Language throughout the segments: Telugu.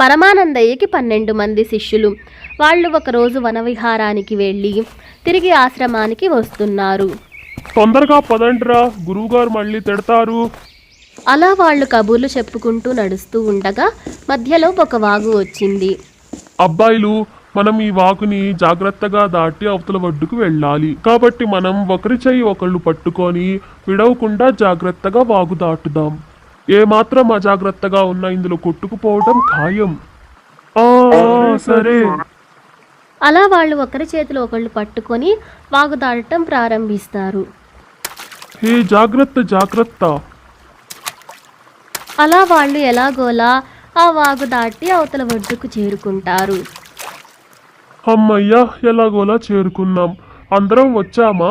పరమానందయ్యకి 12 మంది శిష్యులు. వాళ్ళు ఒకరోజు వనవిహారానికి వెళ్ళి తిరిగి ఆశ్రమానికి వస్తున్నారు. తొందరగా పదండ్రా, గురువుగారు మళ్ళీ తిడతారు. అలా వాళ్ళు కబుర్లు చెప్పుకుంటూ నడుస్తూ ఉండగా మధ్యలో ఒక వాగు వచ్చింది. అబ్బాయిలు, మనం ఈ వాగుని జాగ్రత్తగా దాటి అవతల ఒడ్డుకు వెళ్ళాలి. కాబట్టి మనం ఒకరి చెయ్యి ఒకళ్ళు పట్టుకొని విడవకుండా జాగ్రత్తగా వాగు దాటుదాం. ఏమాత్రం అజాగ్రత్తగా ఉన్నా ఇందులో కొట్టుకుపోవడం ఖాయం. సరే. అలా వాళ్ళు ఒకరి చేతిలో ఒకళ్ళు పట్టుకొని వాగు దాటడం ప్రారంభిస్తారు. హే, జాగ్రత్త జాగ్రత్త. అలా వాళ్ళు ఎలాగోలా ఆ వాగు దాటి అవతల ఒడ్డుకు చేరుకుంటారు. అమ్మయ్యా, ఎలాగోలా చేరుకున్నాం. అందరం వచ్చామా?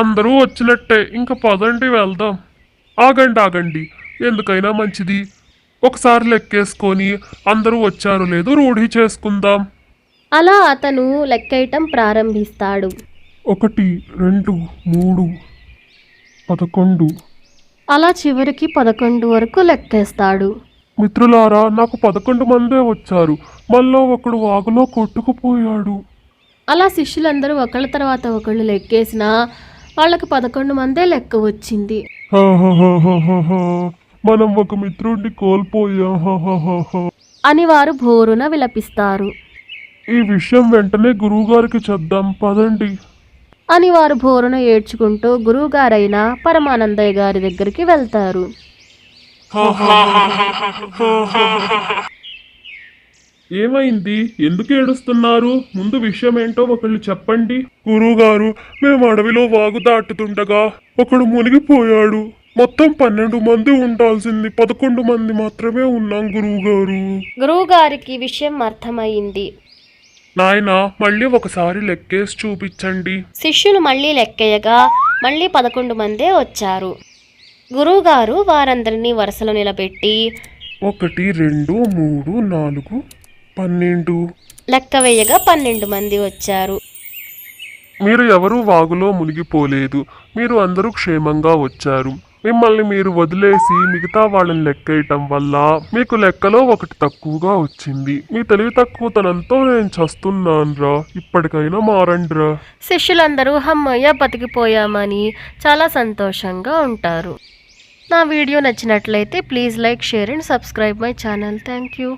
అందరూ వచ్చినట్టే. ఇంక పదండి వెళ్దాం. ఆగండి, ఎందుకైనా మంచిది ఒకసారి లెక్కేసుకొని అందరూ వచ్చారు లేదో రూఢి చేసుకుందాం. అలా అతను లెక్కేయటం ప్రారంభిస్తాడు. 1, 2, 3, 11. అలా చివరికి 11 వరకు లెక్కేస్తాడు. మిత్రులారా, నాకు 11 మందే వచ్చారు. మళ్ళా ఒకడు వాగులో కొట్టుకుపోయాడు. అలా శిష్యులందరూ ఒకళ్ళ తర్వాత ఒకళ్ళు లెక్కేసినా వాళ్ళకి 11 మందే లెక్క వచ్చింది. మనం ఒక మిత్రుడిని కోల్పోయాం అని వారు భోరున విలపిస్తారు. ఈ విషయం వెంటనే గురువుగారికి చెప్దాం, పదండి అని వారు భోరున ఏడ్చుకుంటూ గురువుగారైన పరమానందయ్య గారి దగ్గరికి వెళ్తారు. ఏమైంది? ఎందుకు ఏడుస్తున్నారు? ముందు విషయం ఏంటో ఒకళ్ళు చెప్పండి. గురువుగారు, మేము అడవిలో వాగు దాటుతుండగా ఒకడు మునిగిపోయాడు. మొత్తం 12 మంది ఉండాల్సింది 11 మంది మాత్రమే ఉన్నాం గురువుగారు. గురువుగారికి విషయం అర్థమైంది. నాయనా, మళ్ళీ ఒకసారి లెక్కేసి చూపించండి. శిష్యులు మళ్ళీ లెక్కేయగా మళ్ళీ 11 మందే వచ్చారు. గురువుగారు వారందరినీ వరుసలో నిలబెట్టి 1, 2, 3, 4, 12 లెక్క వేయగా 12 మంది వచ్చారు. మీరు ఎవరూ వాగులో మునిగిపోలేదు. మీరు అందరూ క్షేమంగా వచ్చారు. మిమ్మల్ని మీరు వదిలేసి మిగతా వాళ్ళని లెక్కేయటం వల్ల మీకు లెక్కలో 1 తక్కువగా వచ్చింది. మీ తెలివి తక్కువతనంతో నేను చస్తున్నాన్రా. ఇప్పటికైనా మారండ్రా. శిష్యులందరూ హమ్మయ్య బతికిపోయామని చాలా సంతోషంగా ఉంటారు. నా వీడియో నచ్చినట్లయితే please like, share and subscribe my channel. Thank you.